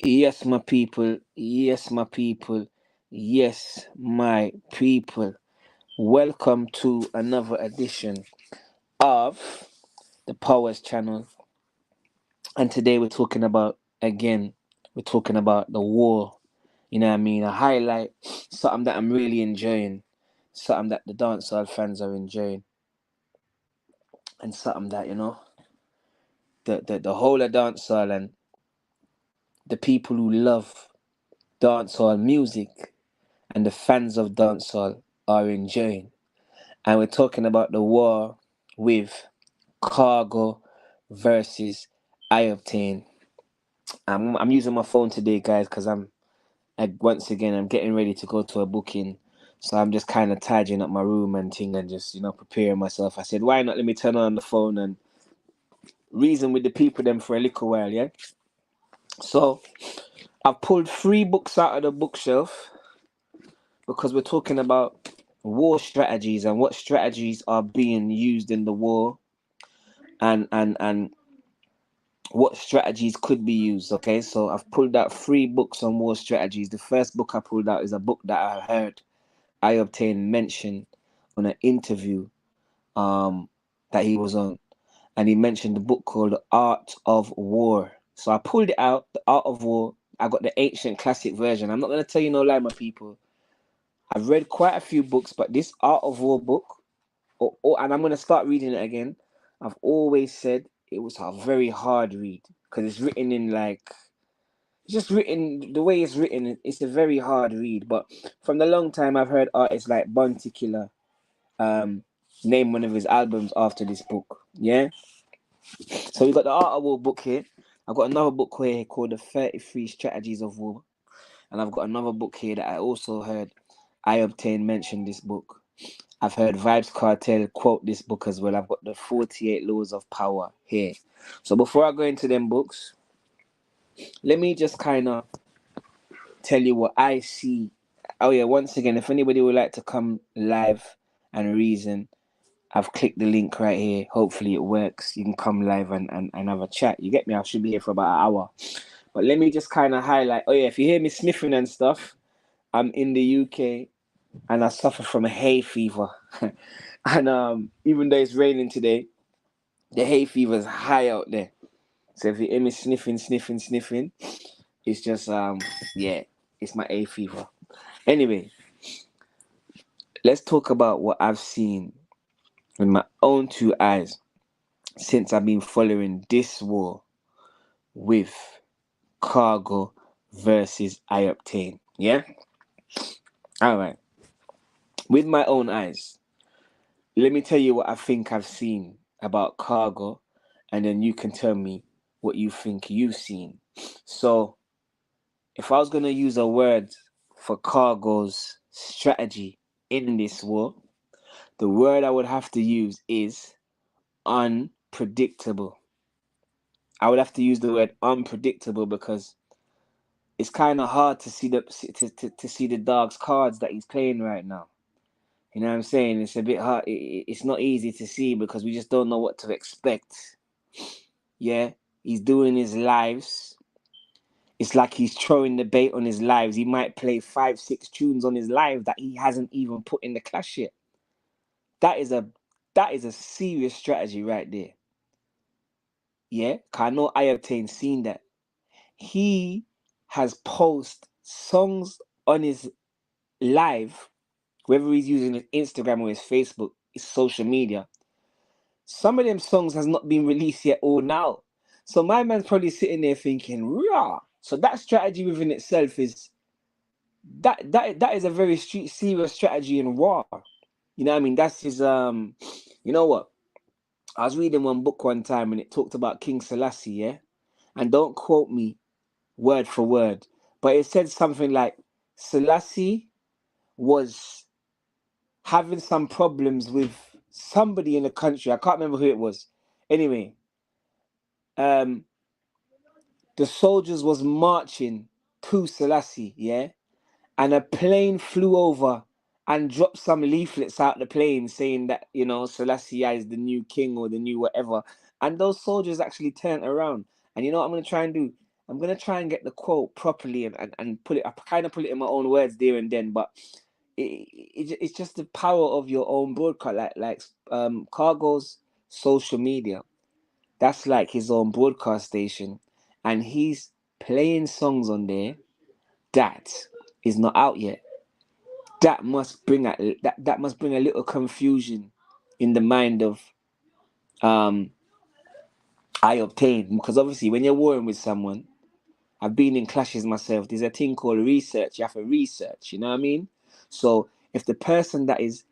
Yes, my people. Yes, my people. Yes, my people. Welcome to another edition of the Powers Channel. And today we're talking about the war. You know what I mean? A highlight, something that I'm really enjoying, something that the dancehall fans are enjoying, and something that, the whole of dancehall and the people who love dancehall music and the fans of dancehall are enjoying. And we're talking about the war with Khago versus I-octane. I'm using my phone today, guys, because once again I'm getting ready to go to a booking. So I'm just kind of tidying up my room and thing and just preparing myself. I said, why not let me turn on the phone and reason with the people them for a little while, yeah. So I've pulled 3 books out of the bookshelf because we're talking about war strategies and what strategies are being used in the war and what strategies could be used. Okay, so I've pulled out 3 books on war strategies. The first book I pulled out is a book that I heard I obtained mention on an interview that he was on, and he mentioned the book called The Art of War. So I pulled it out, The Art of War. I got the ancient classic version. I'm not gonna tell you no lie, my people. I've read quite a few books, but this Art of War book, and I'm gonna start reading it again. I've always said it was a very hard read because it's written in like it's just written the way it's written. It's a very hard read. But from the long time, I've heard artists like Bounty Killer um name one of his albums after this book. Yeah. So we got the Art of War book here. I've got another book here called The 33 Strategies of War, and I've got another book here that I also heard I obtained mention this book. I've heard Vibes Cartel quote this book as well. I've got the 48 Laws of Power here. So before I go into them books, let me just kind of tell you what I see. Oh yeah, once again, if anybody would like to come live and reason, I've clicked the link right here. Hopefully it works. You can come live and have a chat. You get me? I should be here for about an hour. But let me just kind of highlight. Oh yeah, if you hear me sniffing and stuff, I'm in the UK and I suffer from a hay fever. And even though it's raining today, the hay fever is high out there. So if you hear me sniffing, it's just yeah, it's my hay fever. Anyway, let's talk about what I've seen with my own 2 eyes since I've been following this war with Cargo versus I-octane. Yeah? Alright. With my own eyes, let me tell you what I think I've seen about Cargo, and then you can tell me what you think you've seen. So, if I was going to use a word for Cargo's strategy in this war, the word I would have to use is unpredictable. I would have to use the word unpredictable because it's kind of hard to see to see the dog's cards that he's playing right now. You know what I'm saying? It's a bit hard. It's not easy to see because we just don't know what to expect. Yeah, he's doing his lives. It's like he's throwing the bait on his lives. He might play 5, 6 tunes on his live that he hasn't even put in the clash yet. That is a that is a serious strategy right there. Yeah, 'cause I know I obtained seen that. He has posted songs on his live, whether he's using his Instagram or his Facebook, his social media. Some of them songs has not been released yet or now. So my man's probably sitting there thinking, rah. So that strategy within itself is that is a very serious strategy in war. You know what I mean? That's his you know what? I was reading one book one time and it talked about King Selassie, yeah? And don't quote me word for word, but it said something like Selassie was having some problems with somebody in the country. I can't remember who it was. Anyway, um, the soldiers was marching to Selassie, yeah, and a plane flew over and dropped some leaflets out the plane saying that Selassie is the new king or the new whatever. And those soldiers actually turned around. And you know what I'm gonna try and do? I'm gonna try and get the quote properly and put it. I kind of put it in my own words there and then, but it's just the power of your own broadcast. Cargo's social media. That's like his own broadcast station, and he's playing songs on there that is not out yet. That must bring that must bring a little confusion in the mind of I-octane, because obviously when you're warring with someone, I've been in clashes myself. There's a thing called research. You have to research. You know what I mean? So if the person that is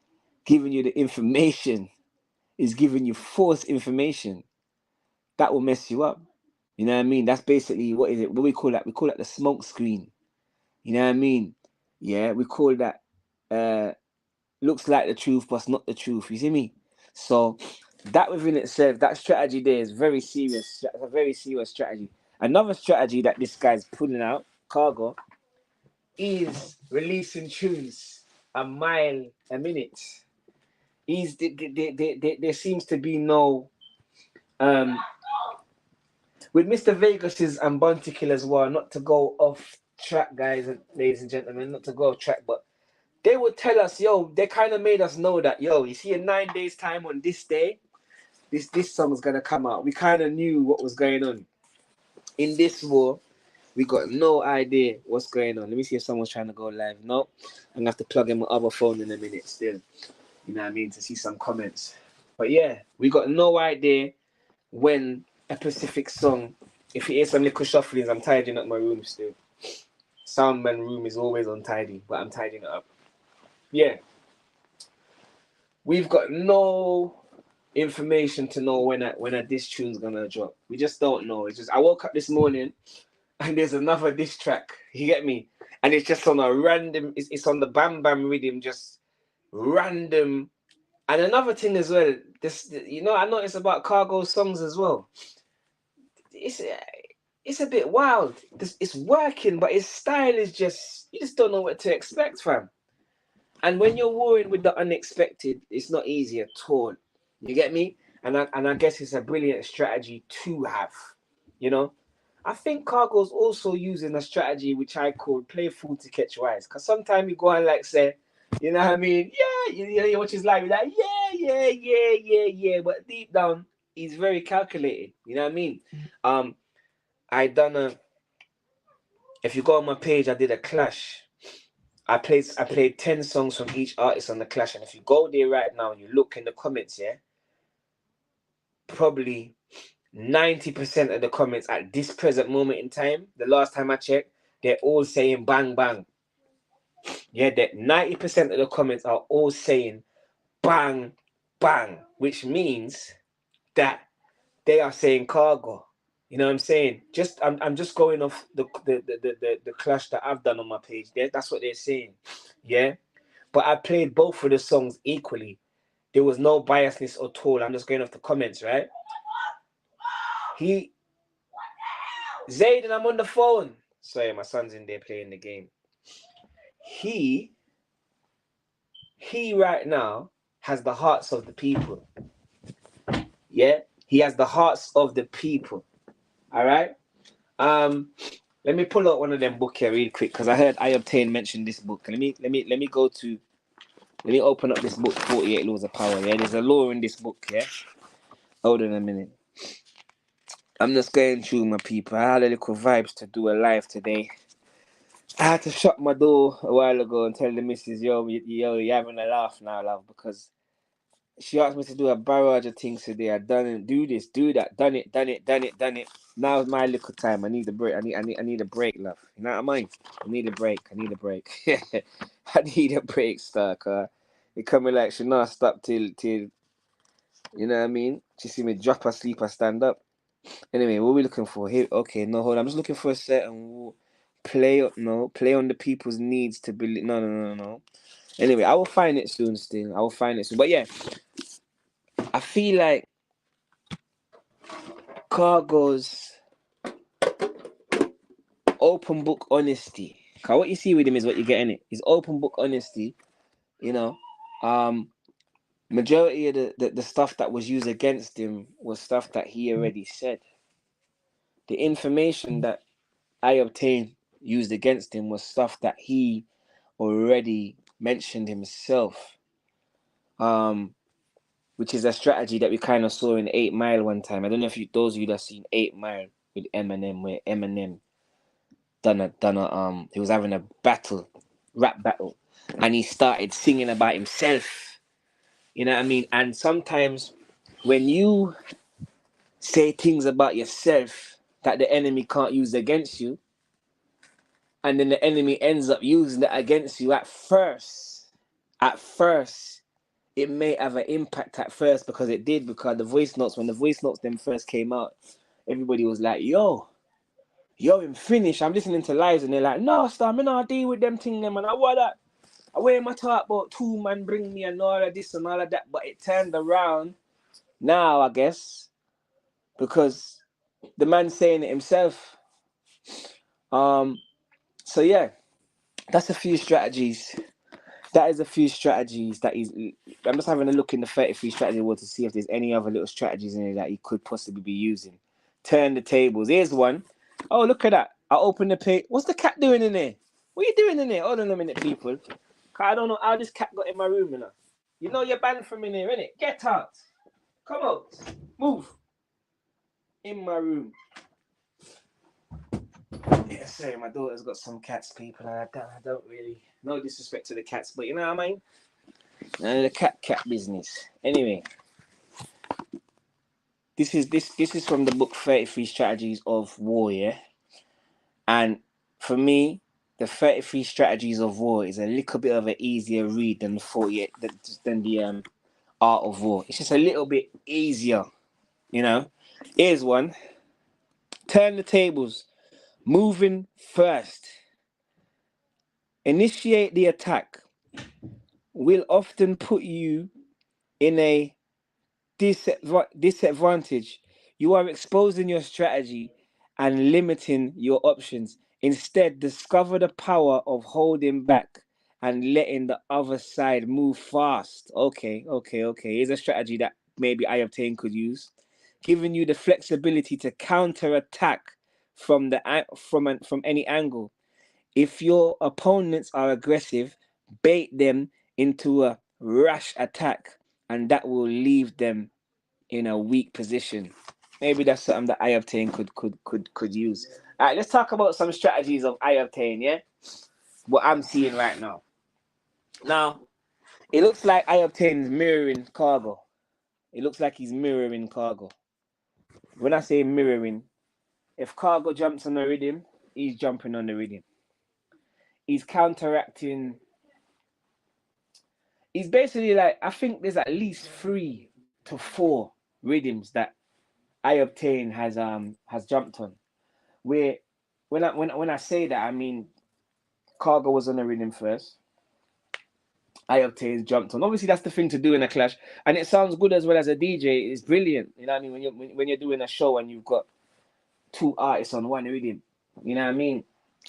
giving you the information is giving you false information, that will mess you up. You know what I mean? That's basically what is it? What we call that? We call that the smoke screen. You know what I mean? Yeah, we call that looks like the truth, but it's not the truth. You see me? So that within itself, that strategy there is very serious. It's a very serious strategy. Another strategy that this guy's putting out, Cargo, is releasing tunes a mile a minute. There seems to be no um with Mr. Vegas's and Bounty Killer's War, not to go off track, guys and ladies and gentlemen, not to go off track, but they would tell us, yo, they kind of made us know that, yo, you see in 9 days time on this day, this song's gonna come out. We kind of knew what was going on. In this war, we got no idea what's going on. Let me see if someone's trying to go live. No, I'm gonna have to plug in my other phone in a minute still. You know what I mean? To see some comments. But yeah, we got no idea when a specific song. If you hear some little shufflings, I'm tidying up my room still. Soundman room is always untidy, but I'm tidying it up. Yeah. We've got no information to know when a diss tune's gonna drop. We just don't know. It's just I woke up this morning and there's another diss track. You get me? And it's just on a random. It's on the Bam Bam rhythm, just random. And another thing as well. This I noticed about Cargo songs as well. It's a bit wild. It's working, but his style is just you just don't know what to expect, fam. And when you're warring with the unexpected, it's not easy at all. You get me? And I guess it's a brilliant strategy to have. You know? I think Cargo's also using a strategy which I call play fool to catch wise. Because sometimes you go and like say, you know what I mean? Yeah, you watch his live, you're like, yeah. But deep down, he's very calculated. You know what I mean? I done if you go on my page, I did a clash. I played 10 songs from each artist on the clash, and if you go there right now and you look in the comments, yeah, probably 90% of the comments at this present moment in time, the last time I checked, they're all saying bang bang. Yeah, that 90% of the comments are all saying bang bang, which means that they are saying Cargo. You know what I'm saying? I'm just going off the clash that I've done on my page. That's what they're saying. Yeah. But I played both of the songs equally. There was no biasness at all. I'm just going off the comments, right? Zayd, and I'm on the phone. Sorry, my son's in there playing the game. He right now has the hearts of the people. Yeah? He has the hearts of the people. All right? Let me pull out one of them book here real quick because I heard I-octane mention this book. Let me open up this book, 48 Laws of Power. Yeah, there's a law in this book. Yeah, hold on a minute. I'm just going through my people. I had a little vibes to do a live today. I had to shut my door a while ago and tell the missus, yo, you're having a laugh now, love, because she asked me to do a barrage of things today. I done it, do this, do that, done it. Now's my little time. I need a break. I need a break, love. You know what I mean? I need a break. I need a break, star car. It coming like she not stop till you know what I mean? She see me drop asleep, I stand up. Anyway, what are we looking for here? Okay, no, hold on. I'm just looking for a certain play on the people's needs to believe. No. Anyway, I will find it soon. Still, I will find it soon. But yeah, I feel like Cargo's open book honesty. Cause what you see with him is what you get in it. His open book honesty. You know, majority of the stuff that was used against him was stuff that he already said. The information that I-octane used against him was stuff that he already mentioned himself. Which is a strategy that we kind of saw in 8 Mile one time. I don't know if those of you that seen 8 Mile with Eminem, where Eminem he was having a rap battle, and he started singing about himself. You know what I mean? And sometimes when you say things about yourself that the enemy can't use against you, and then the enemy ends up using that against you at first, it may have an impact at first, because it did, because when the voice notes them first came out, everybody was like, yo, him finish. I'm listening to lives and they're like, no, star, I'm not deal with them thing them, and I want that. I wear my talk about 2 man bring me and all of this and all of that, but it turned around now, I guess, because the man's saying it himself. So yeah, that's a few strategies. That is a few strategies that I'm just having a look in the 33 strategy board to see if there's any other little strategies in it that he could possibly be using. Turn the tables. Here's one. Oh, look at that. I open the page. What's the cat doing in there? What are you doing in there? Hold on a minute, people. I don't know how this cat got in my room, you know. You know you're banned from in here, innit? Get out. Come out. Move. In my room. Yeah, sorry, my daughter's got some cats, people, and I don't really, no disrespect to the cats, but you know what I mean? The cat business. Anyway, this is from the book 33 Strategies of War, yeah? And for me, the 33 Strategies of War is a little bit of an easier read than the 48 than the Art of War. It's just a little bit easier, you know? Here's one. Turn the tables. Moving first. Initiate the attack will often put you in a disadvantage. You are exposing your strategy and limiting your options. Instead, discover the power of holding back and letting the other side move fast. Okay. Here's a strategy that maybe I-octane could use, giving you the flexibility to counter attack from any angle. If your opponents are aggressive, bait them into a rash attack, and that will leave them in a weak position. Maybe that's something that I-octane could use. All right, let's talk about some strategies of I-octane, yeah? What I'm seeing right now. Now, it looks like I-octane is mirroring Khago. It looks like he's mirroring Khago. When I say mirroring, if Khago jumps on the rhythm, he's jumping on the rhythm. He's counteracting. He's basically like, I think there's at least 3 to 4 rhythms that I-octane has jumped on. Where when I say that, I mean Khago was on the rhythm first. I-octane jumped on. Obviously, that's the thing to do in a clash, and it sounds good as well as a DJ. It's brilliant, you know what I mean? When you're doing a show and you've got 2 artists on one rhythm, you know what I mean?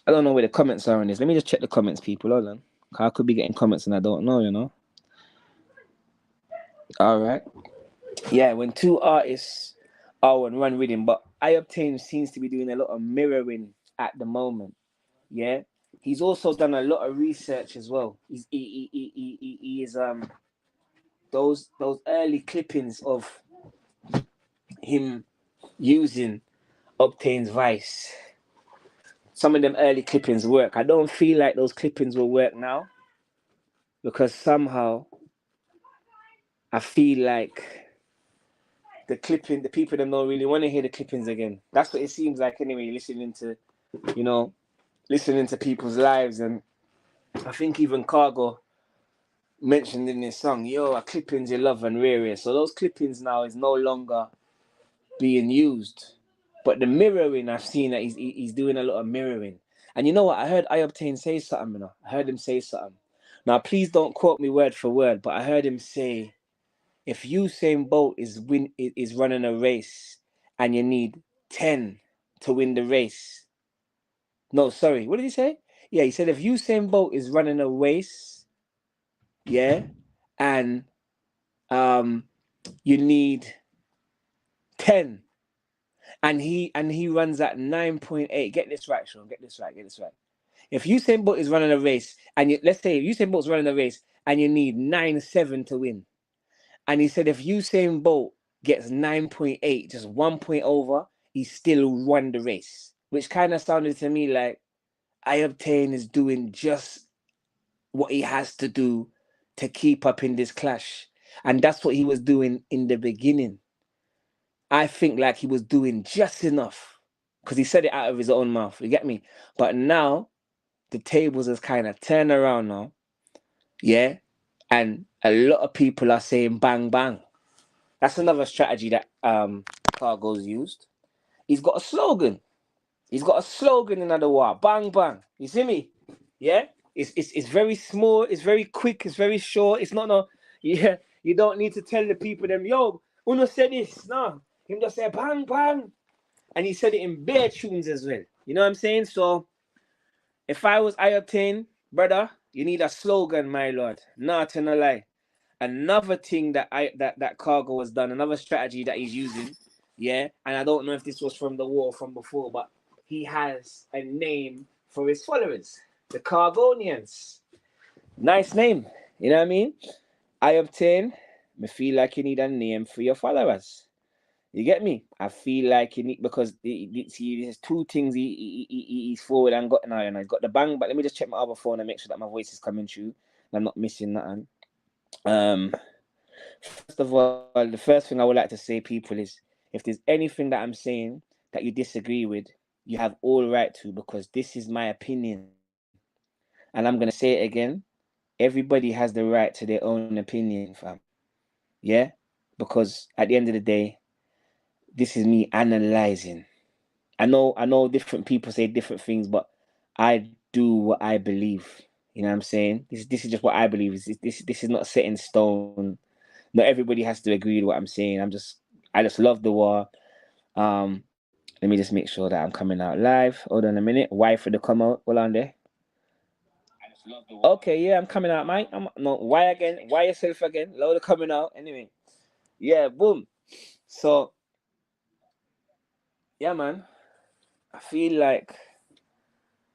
I don't know where the comments are on this. Let me just check the comments, people. Hold on. I could be getting comments and I don't know, you know. All right. Yeah, when 2 artists are on one rhythm, but I-octane seems to be doing a lot of mirroring at the moment. Yeah, he's also done a lot of research as well. He is those early clippings of him using Octane's Vice. Some of them early clippings work. I don't feel like those clippings will work now, because somehow I feel like the people that don't really want to hear the clippings again. That's what it seems like anyway, listening to people's lives. And I think even Khago mentioned in this song, yo, clippings you love and rare. So those clippings now is no longer being used. But the mirroring, I've seen that he's doing a lot of mirroring. And you know what? I heard I-octane say something, you know. I heard him say something. Now, please don't quote me word for word, but I heard him say, if Usain Bolt is running a race and you need 10 to win the race. No, sorry. What did he say? Yeah, he said if Usain Bolt is running a race, yeah, and you need 10, and he runs at 9.8. Get this right, Sean. Get this right. Get this right. If Usain Bolt is running a race, and let's say Usain Bolt's running a race, and you need 9.7 to win, and he said if Usain Bolt gets 9.8, just 1 point over, he still won the race. Which kind of sounded to me like I-octane is doing just what he has to do to keep up in this clash. And that's what he was doing in the beginning. I think like he was doing just enough because he said it out of his own mouth. You get me? But now the tables has kind of turned around now. Yeah. And a lot of people are saying bang, bang. That's another strategy that Khago's used. He's got a slogan. He's got a slogan in other war. Bang, bang. You see me? Yeah? It's very small. It's very quick. It's very short. It's not no... Yeah. You don't need to tell the people them, yo, Uno said this. No. Him just say bang, bang. And he said it in bare tunes as well. You know what I'm saying? So, if I was I-octane, brother, you need a slogan, my lord. Not to no lie. Another thing that Khago has done, another strategy that he's using, yeah, and I don't know if this was from the war from before, but he has a name for his followers, the Khargonians. Nice name, you know what I mean? I-octane, me feel like you need a name for your followers. You get me? I feel like you need, because see, there's two things he's forward and got now, and I got the bang. But let me just check my other phone and make sure that my voice is coming through and I'm not missing nothing. First of all, the first thing I would like to say, people, is if there's anything that I'm saying that you disagree with, you have all right to, because this is my opinion. And I'm going to say it again. Everybody has the right to their own opinion, fam. Yeah? Because at the end of the day, this is me analyzing. I know different people say different things, but I do what I believe. You know what I'm saying? This is just what I believe. This is not set in stone. Not everybody has to agree with what I'm saying. I just love the war. Let me just make sure that I'm coming out live. Hold on a minute. Why for the come out? Hold on there. Okay, yeah, I'm coming out, mate. Why again? Why yourself again? Load of coming out. Anyway. Yeah, boom. So yeah, man. I feel like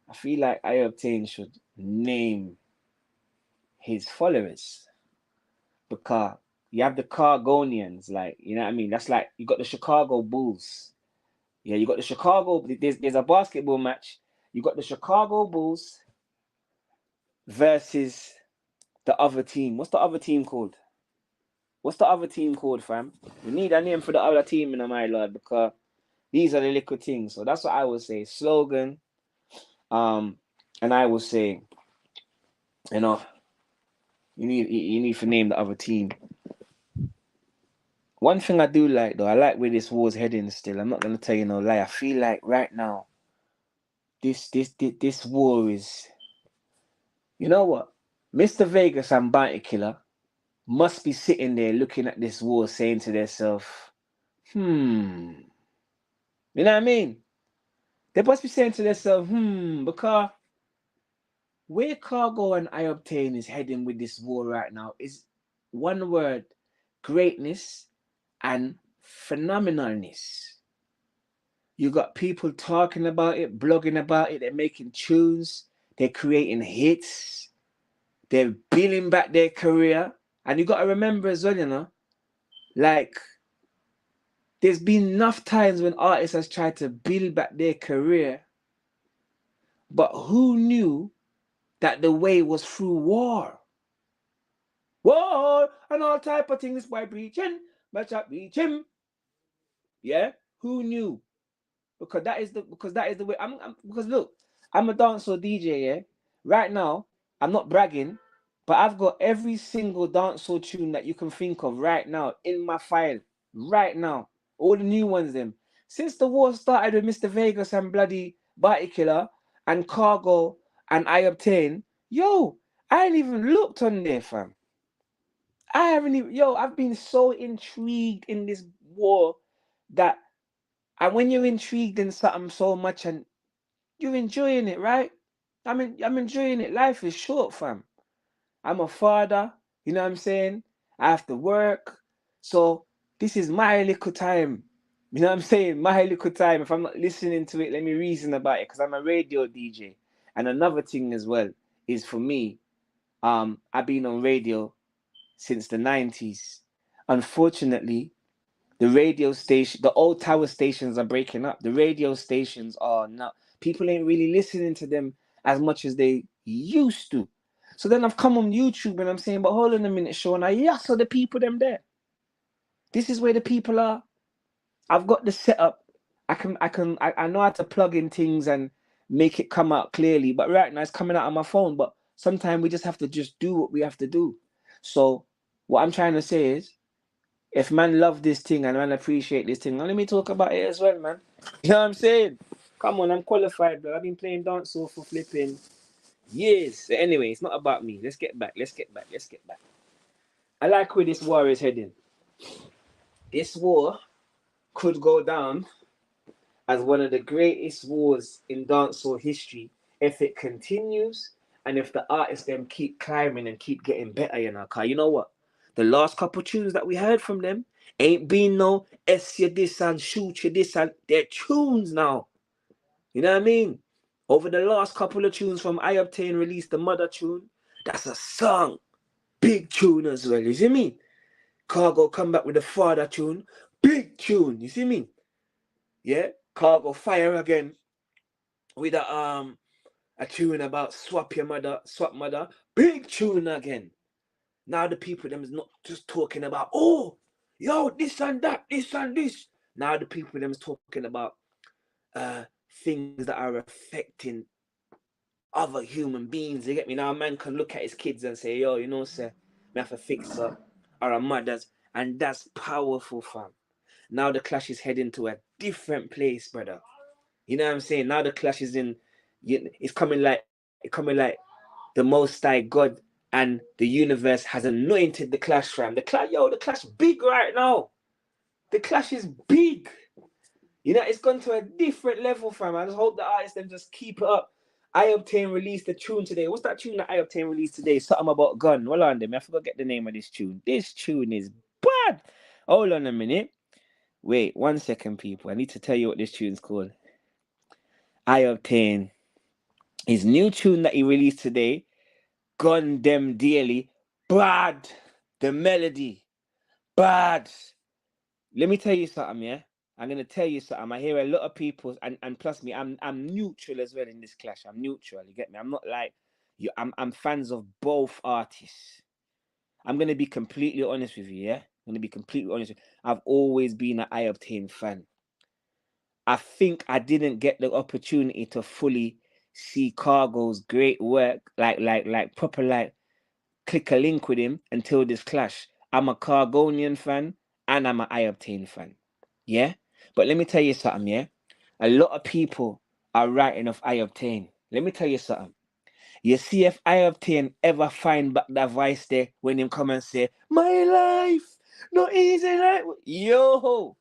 I-octane should name his followers, because you have the Cargonians, like, you know what I mean? That's like, you got the Chicago Bulls. Yeah, you got the Chicago. There's a basketball match. You got the Chicago Bulls versus the other team. What's the other team called? Fam? We need a name for the other team, my lord, because these are the little things. So that's what I would say. Slogan. And I will say, you know, you need to name the other team. One thing I do like, though, I like where this war's heading still. I'm not gonna tell you no lie. I feel like right now, this war is, you know what? Mr. Vegas and Bounty Killer must be sitting there looking at this war, saying to themselves, you know what I mean? They must be saying to themselves, because where Khago and I-octane is heading with this war right now is one word: greatness and phenomenalness. You got people talking about it, blogging about it, they're making tunes, they're creating hits, they're building back their career. And you got to remember as well, you know, like, there's been enough times when artists has tried to build back their career, but who knew that the way was through war? War and all type of things by preaching, but preach him. Yeah, who knew? Because that is the way. Because look, I'm a dancehall DJ. Yeah, right now I'm not bragging, but I've got every single dancehall tune that you can think of right now in my file. Right now, all the new ones. Them since the war started with Mr. Vegas and bloody Body Killer and Khago and I-octane. Yo, I ain't even looked on there, fam. I haven't even. Yo, I've been so intrigued in this war that. And when you're intrigued in something so much and you're enjoying it, right? I'm enjoying it. Life is short, fam. I'm a father, you know what I'm saying? I have to work. So this is my little time You know what I'm saying? My little time, if I'm not listening to it, let me reason about it because I'm a radio DJ. And another thing as well is for me, I've been on radio since the 90s. Unfortunately, the radio station, the old tower stations are breaking up. The radio stations are not, people ain't really listening to them as much as they used to. So then I've come on YouTube and I'm saying, but hold on a minute, Sean, so the people them there. This is where the people are. I've got the setup. I know how to plug in things and make it come out clearly. But right now it's coming out on my phone. But sometimes we just have to just do what we have to do. So what I'm trying to say is, if man love this thing and man appreciate this thing, now let me talk about it as well, man. You know what I'm saying? Come on, I'm qualified, bro. I've been playing dancehall for flipping years. So anyway, it's not about me. Let's get back. I like where this war is heading. This war could go down as one of the greatest wars in dancehall history if it continues and if the artists them keep climbing and keep getting better, you know. Cause you know what? The last couple tunes that we heard from them ain't been no S you this and shoot you this and they're tunes now. You know what I mean? Over the last couple of tunes from I-octane released the mother tune. That's a song. Big tune as well. You see me? Khago come back with the father tune. Big tune. You see me? Yeah? Khago fire again with a tune about swap mother. Big tune again. Now the people them is not just talking about, oh, yo, this and that, this and this. Now the people them is talking about things that are affecting other human beings. You get me? Now a man can look at his kids and say, yo, you know, sir, we have to fix her or a mother's, and that's powerful, fam. Now the clash is heading to a different place, brother. You know what I'm saying? Now the clash is it's coming like the Most High God and the universe has anointed the clash, fam. The clash big right now. The clash is big. You know, it's gone to a different level, fam. I just hope the artists them just keep it up. I-octane released a tune today. What's that tune that I-octane released today? Something about gun. Hold on, them. I forgot to get the name of this tune. This tune is bad. Hold on a minute. Wait, 1 second, people. I need to tell you what this tune's called. I-octane. His new tune that he released today, Gun Them Dearly. Bad. The melody. Bad. Let me tell you something, yeah? I'm gonna tell you something. I hear a lot of people, and plus me, I'm neutral as well in this clash. I'm neutral. You get me? I'm not like you. I'm fans of both artists. I'm gonna be completely honest with you. Yeah, I'm gonna be completely honest. I've always been an I-octane fan. I think I didn't get the opportunity to fully see Khago's great work, like proper like click a link with him until this clash. I'm a Khargonian fan and I'm an I-octane fan. Yeah? But let me tell you something, yeah? A lot of people are writing off I-octane. Let me tell you something. You see if I-octane ever find back that voice there when him come and say, my life, no easy life. Yo.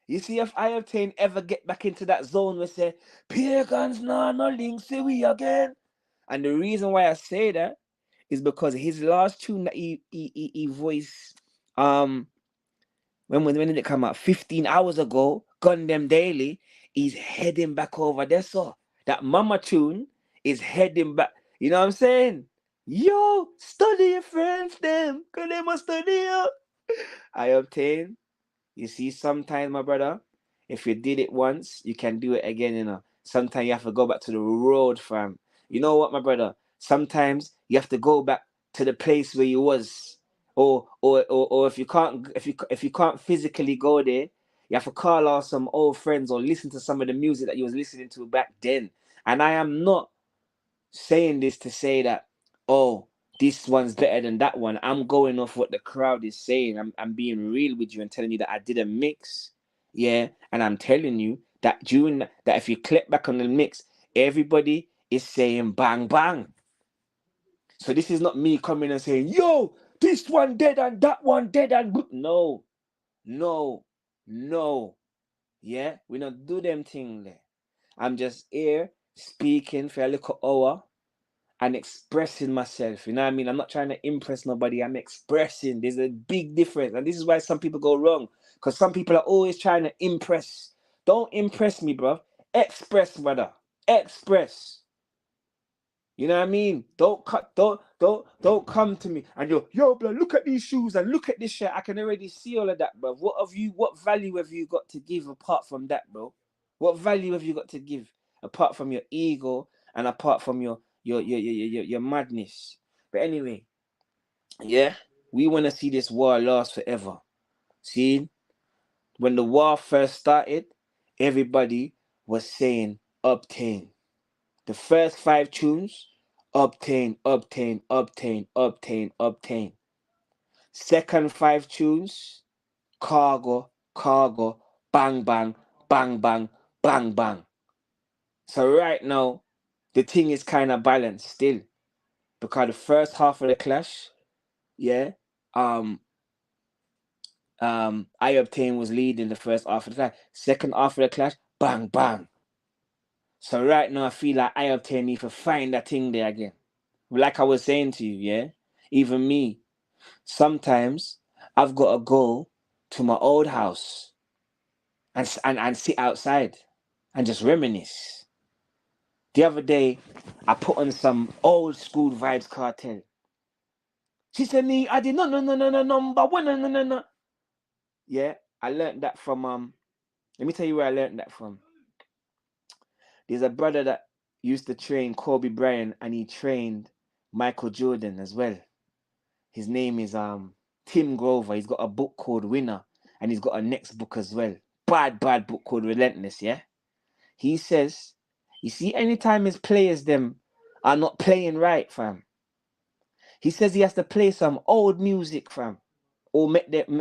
You see if I-octane ever get back into that zone where say, pagans no links, say we again. And the reason why I say that is because his last tune that he voiced when did it come out? 15 hours ago, Gun Them Daily, he's heading back over there. So that mama tune is heading back. You know what I'm saying? Yo, study your friends them, cause they must study you. I-octane. You see, sometimes, my brother, if you did it once, you can do it again, you know. Sometimes you have to go back to the road, fam. You know what, my brother? Sometimes you have to go back to the place where you was. Or if you can't physically go there, you have to call out some old friends or listen to some of the music that you was listening to back then. And I am not saying this to say that, oh, this one's better than that one. I'm going off what the crowd is saying. I'm being real with you and telling you that I did a mix. Yeah. And I'm telling you that that if you click back on the mix, everybody is saying bang bang. So this is not me coming and saying, yo, this one dead and that one dead and good. No. Yeah, we don't do them thing there. I'm just here speaking for a little hour and expressing myself. You know what I mean? I'm not trying to impress nobody. I'm expressing. There's a big difference. And this is why some people go wrong. Because some people are always trying to impress. Don't impress me, bro. Express, brother. Express. You know what I mean? Don't come to me and yo, bro, look at these shoes and look at this shirt. I can already see all of that, bro. What value have you got to give apart from that, bro? What value have you got to give apart from your ego and apart from your madness? But anyway, yeah, we want to see this war last forever. See, when the war first started, everybody was saying obtain. The first 5 tunes, obtain, obtain, obtain, obtain, obtain. Second 5 tunes, cargo, cargo, bang, bang, bang, bang, bang, bang. So right now, the thing is kind of balanced still. Because the first half of the clash, yeah, I Obtain was leading the first half of the clash. Second half of the clash, bang, bang. So right now, I feel like I Obtain need to find that thing there again. Like I was saying to you, yeah, even me, sometimes I've got to go to my old house and sit outside and just reminisce. The other day, I put on some old school Vibes Cartel. She said, "Me, I did no, number one, no." Yeah, I learned that from Let me tell you where I learned that from. There's a brother that used to train Kobe Bryant, and he trained Michael Jordan as well. His name is Tim Grover. He's got a book called Winner, and he's got a next book as well. Bad book called Relentless, yeah? He says, you see, anytime his players them are not playing right, fam, he says he has to play some old music, fam. Or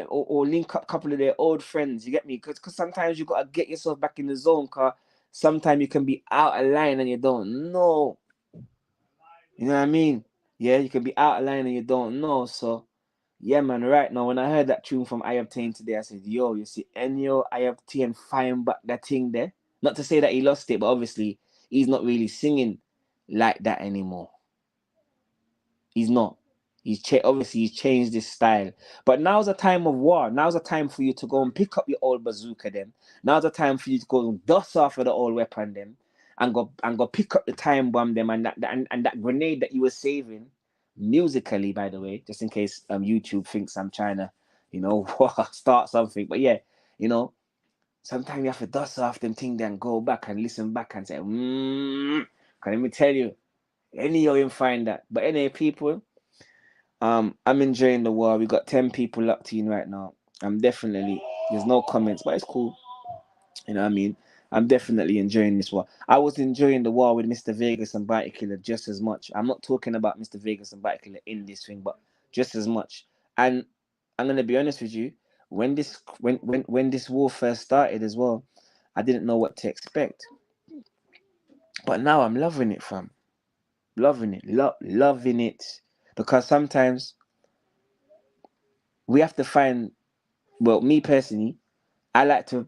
or link up a couple of their old friends, you get me? Because sometimes you got to get yourself back in the zone, because sometimes you can be out of line and you don't know. You know what I mean? Yeah, you can be out of line and you don't know, so... Yeah, man, right now, when I heard that tune from I Obtain today, I said, yo, you see, Enyo, I Obtain, find back that thing there. Not to say that he lost it, but obviously, he's not really singing like that anymore. He's not. Obviously, he's changed his style. But now's a time of war. Now's a time for you to go and pick up your old bazooka then. Now's a time for you to go and dust off of the old weapon then. And go pick up the time bomb them and that grenade that you were saving. Musically, by the way, just in case YouTube thinks I'm trying to, start something. But yeah, sometimes you have to dust off them thing, then go back and listen back and say, can let me tell you, any of you find that. But anyway, people, I'm enjoying the war. We got 10 people locked in right now. There's no comments, but it's cool. You know what I mean? I'm definitely enjoying this war. I was enjoying the war with Mr. Vegas and Bite Killer just as much. I'm not talking about Mr. Vegas and Bite Killer in this thing, but just as much. And I'm gonna be honest with you, when this war first started as well, I didn't know what to expect. But now I'm loving it, fam. Loving it. Loving it. Because sometimes we have to find, well, me personally, I like to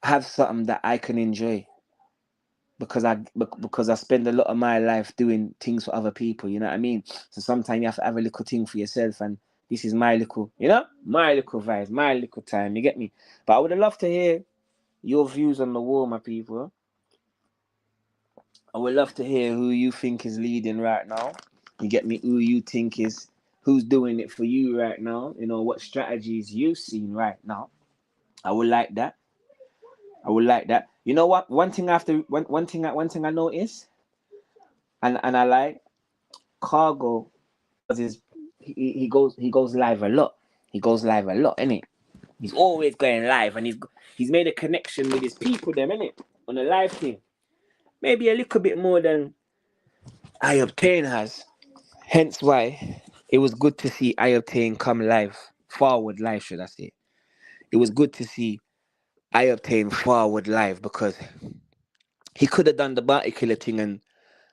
have something that I can enjoy. Because I spend a lot of my life doing things for other people, you know what I mean? So sometimes you have to have a little thing for yourself, and this is my little, my little vibes, my little time, you get me? But I would have loved to hear your views on the war, my people. I would love to hear who you think is leading right now. You get me? Who's doing it for you right now? What strategies you've seen right now. I would like that. You know what? One thing I noticed, and I like Khago, because he goes live a lot. He goes live a lot, innit? He's always going live, and he's made a connection with his people, them, innit? On a live thing. Maybe a little bit more than I Obtain has. Hence why it was good to see I Obtain come live. Forward live, should I say. It was good to see I Obtain forward live, because he could have done the Bounty Killer thing and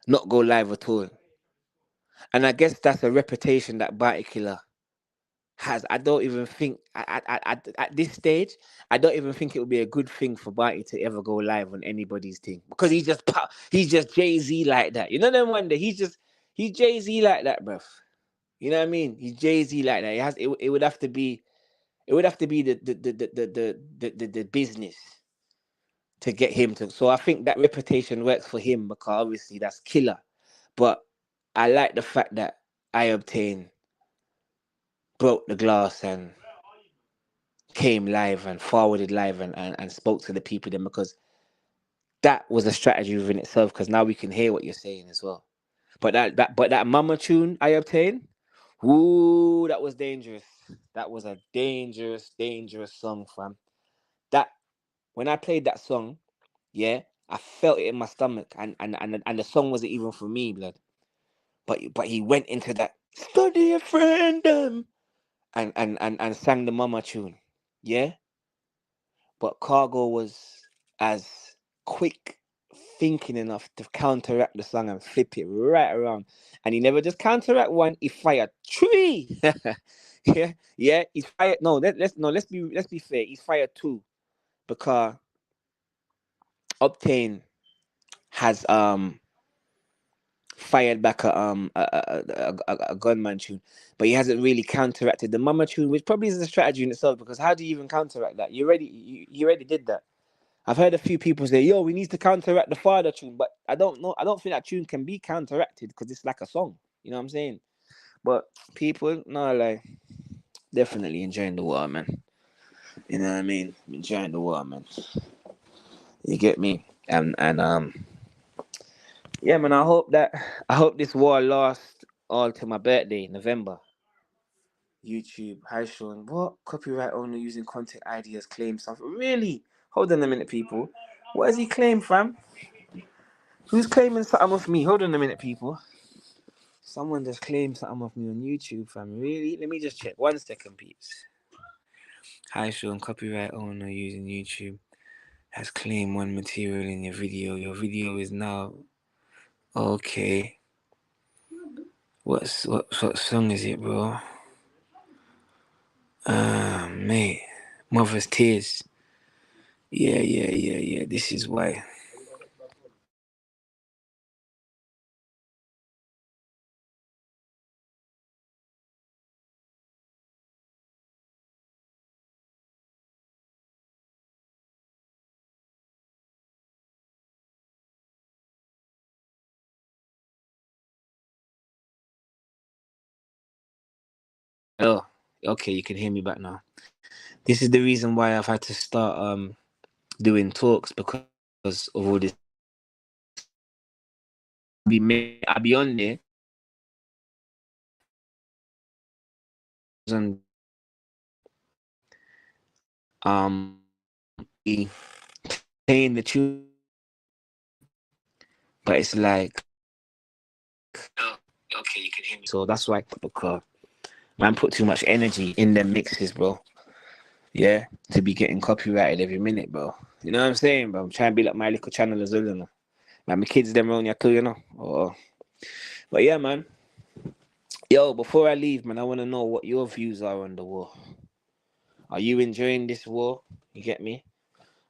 not go live at all. And I guess that's a reputation that Bounty Killer has. I don't even think at this stage, I don't even think it would be a good thing for Bounty to ever go live on anybody's thing, because he's just Jay-Z like that. You know them one day he's Jay-Z like that, bruv. You know what I mean? He's Jay-Z like that. It would have to be It would have to be the business to get him to. So I think that reputation works for him because obviously that's killer. But I like the fact that I-octane broke the glass and came live and forwarded live and spoke to the people then, because that was a strategy within itself, because now we can hear what you're saying as well. But that mama tune I-octane, ooh, that was dangerous. That was a dangerous song, fam. That when I played that song, yeah, I felt it in my stomach, and the song wasn't even for me, blood. But he went into that study a friend and sang the mama tune, yeah. But Cargo was as quick thinking enough to counteract the song and flip it right around. And he never just counteract one, he fired three. Yeah, he's fired. No, let's be fair. He's fired two because Octane has fired back a gunman tune, but he hasn't really counteracted the mama tune, which probably is a strategy in itself. Because how do you even counteract that? You already did that. I've heard a few people say, "Yo, we need to counteract the father tune," but I don't know. I don't think that tune can be counteracted because it's like a song. You know what I'm saying? But people, no, like definitely enjoying the war, man. You know what I mean? Enjoying the war, man. You get me? And yeah, man. I hope this war lasts all to my birthday, November. YouTube, hi Sean. What copyright owner using content ideas claim something? Really? Hold on a minute, people. What has he claimed, fam? Who's claiming something of me? Hold on a minute, people. Someone just claimed something of me on YouTube, fam. Really? Let me just check. 1 second, peeps. Hi, Sean. Copyright owner using YouTube has claimed one material in your video. Your video is now okay. What song is it, bro? Mate. Mother's Tears. Yeah. This is why. Oh, okay. You can hear me back now. This is the reason why I've had to start doing talks, because of all this. I'll be on there and playing the tune, but it's like, oh, okay, you can hear me. So that's why, because man put too much energy in them mixes, bro. Yeah, to be getting copyrighted every minute, bro. You know what I'm saying, bro? I'm trying to be like my little channel as well, you know. Like my kids them around here too, you know. But yeah, man. Yo, before I leave, man, I want to know what your views are on the war. Are you enjoying this war? You get me?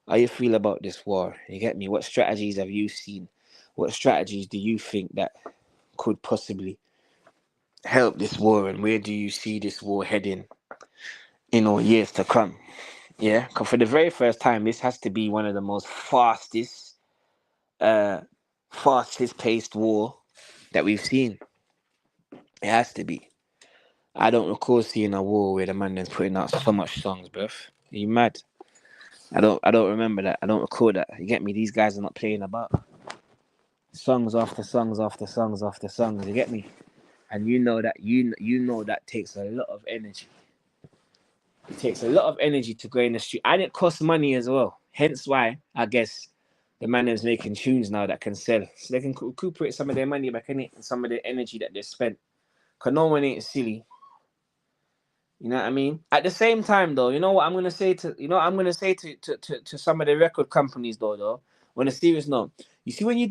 How you feel about this war? You get me? What strategies have you seen? What strategies do you think that could possibly help this war, and where do you see this war heading in all years to come? Yeah, because for the very first time, this has to be one of the most uh, fastest paced war that we've seen. It has to be. I don't recall seeing a war where the man is putting out so much songs, bruv. Are you mad? I don't remember that. I don't recall that. You get me? These guys are not playing about songs after songs after songs after songs. You get me? And you know that you know that takes a lot of energy. It takes a lot of energy to go in the street, and it costs money as well. Hence why I guess the man is making tunes now that can sell, so they can recuperate some of their money back in it and some of the energy that they spent. Cause no one ain't silly. You know what I mean? At the same time, though, you know what I'm gonna say to to some of the record companies, though. On a serious note, you see when you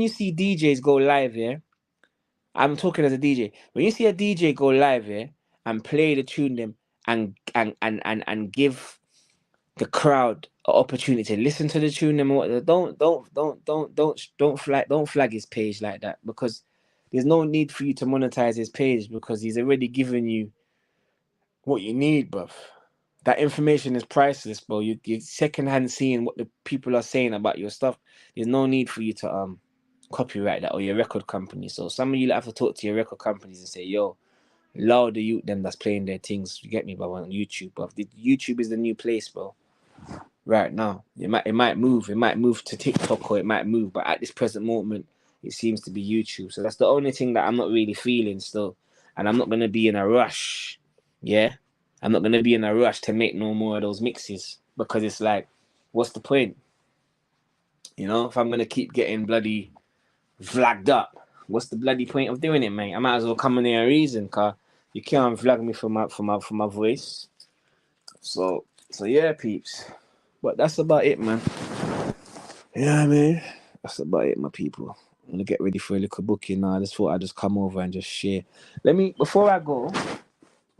see DJs go live, yeah. I'm talking as a DJ. When you see a DJ go live, yeah, and play the tune them and give the crowd an opportunity to listen to the tune them, don't flag his page like that, because there's no need for you to monetize his page, because he's already given you what you need, bruv. That information is priceless, bro. You're secondhand seeing what the people are saying about your stuff. There's no need for you to copyright that or your record company. So some of you have to talk to your record companies and say, yo, allow the youth them that's playing their things. You get me, bro, on YouTube, bro. YouTube is the new place, bro. Right now, it might move. It might move to TikTok or it might move, but at this present moment, it seems to be YouTube. So that's the only thing that I'm not really feeling still, and I'm not gonna be in a rush. Yeah, I'm not gonna be in a rush to make no more of those mixes because it's like, what's the point? You know, if I'm gonna keep getting bloody flagged up, what's the bloody point of doing it, mate? I might as well come in here a reason, car you can't flag me for my voice. So yeah, peeps. But that's about it, man. Yeah, man. That's about it, my people. I'm gonna get ready for a little booking now. I just thought I'd just come over and just share. Before I go,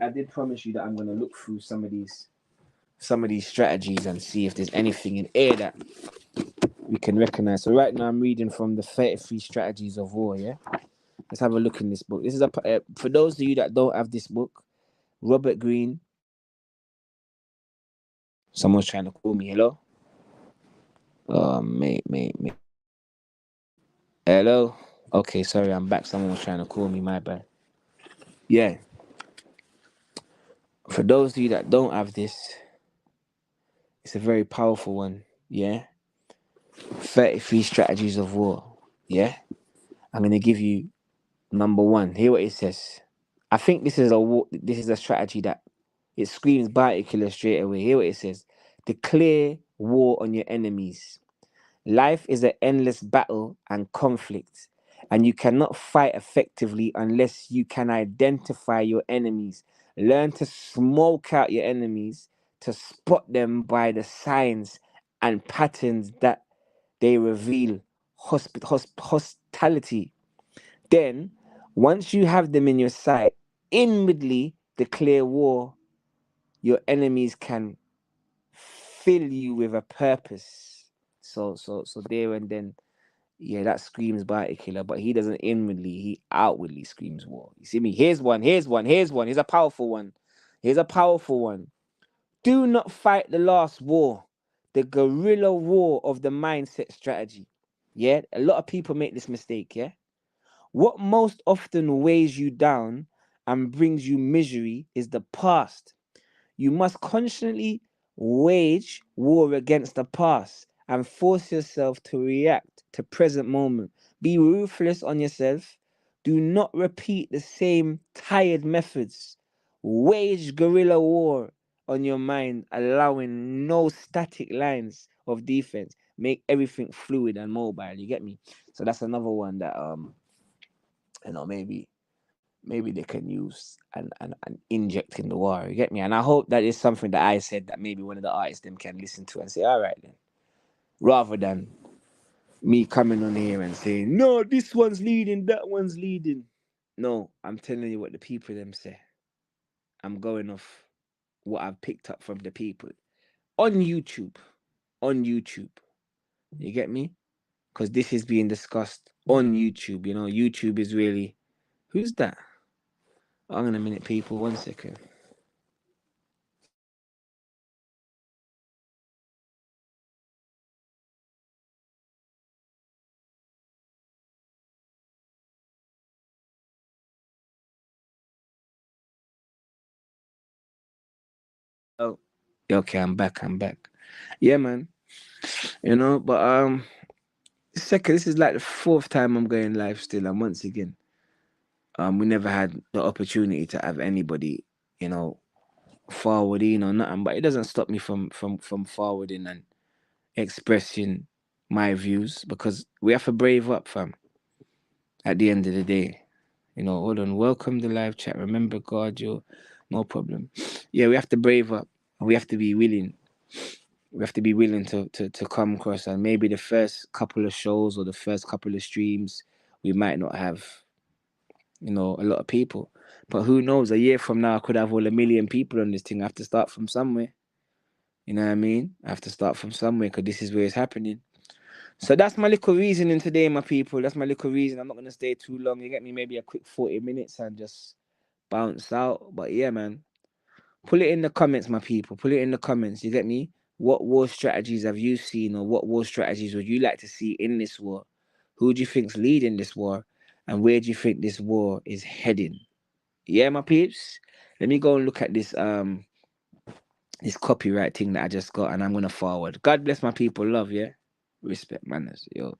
I did promise you that I'm gonna look through some of these strategies and see if there's anything in here that we can recognize. So right now I'm reading from the 33 Strategies of War, yeah? Let's have a look in this book. This is for those of you that don't have this book, Robert Greene. Someone's trying to call me. Hello? Mate. Hello? Okay, sorry, I'm back. Someone was trying to call me, my bad. Yeah. For those of you that don't have this, it's a very powerful one. Yeah. 33 Strategies of War. Yeah. I'm gonna give you number one. Hear what it says. I think this is a strategy that it screams bite killer straight away. Hear what it says. Declare war on your enemies. Life is an endless battle and conflict, and you cannot fight effectively unless you can identify your enemies. Learn to smoke out your enemies, to spot them by the signs and patterns that they reveal hostility. Then, once you have them in your sight, inwardly declare war. Your enemies can fill you with a purpose. So there and then, yeah, that screams bite killer, but he doesn't inwardly, he outwardly screams war. You see me? Here's one. Here's a powerful one. Here's a powerful one. Do not fight the last war, the guerrilla war of the mindset strategy. Yeah, a lot of people make this mistake. Yeah, what most often weighs you down and brings you misery is the past. You must constantly wage war against the past and force yourself to react to present moment. Be ruthless on yourself. Do not repeat the same tired methods. Wage guerrilla war on your mind, allowing no static lines of defense. Make everything fluid and mobile. You get me? So that's another one that maybe they can use and inject in the war. You get me? And I hope that is something that I said that maybe one of the artists them can listen to and say, all right then. Rather than me coming on here and saying, no, this one's leading, that one's leading. No, I'm telling you what the people them say. I'm going off what I've picked up from the people on YouTube. On YouTube. You get me? Because this is being discussed on YouTube. You know, YouTube is really. Who's that? Hang on a minute, people. 1 second. Oh, okay, I'm back. Yeah, man. You know, but this is like the fourth time I'm going live still, and once again, we never had the opportunity to have anybody, you know, forwarding or nothing. But it doesn't stop me from forwarding and expressing my views because we have to brave up, fam. At the end of the day, you know. Hold on, welcome the live chat. Remember, God, you, no problem. Yeah, we have to brave up. We have to be willing. We have to be willing to come across, and maybe the first couple of shows or the first couple of streams we might not have, you know, a lot of people, but who knows, a year from now I could have all 1 million people on this thing. I have to start from somewhere, you know what I mean? I have to start from somewhere because this is where it's happening. So that's my little reasoning today, my people. That's my little reason. I'm not going to stay too long. You get me? Maybe a quick 40 minutes and just bounce out. But yeah, man, Put it in the comments, my people. Put it in the comments. You get me? What war strategies have you seen, or what war strategies would you like to see in this war? Who do you think's leading this war, and where do you think this war is heading? Yeah, my peeps. Let me go and look at this copyright thing that I just got, and I'm gonna forward. God bless my people. Love, yeah. Respect, manners, yo.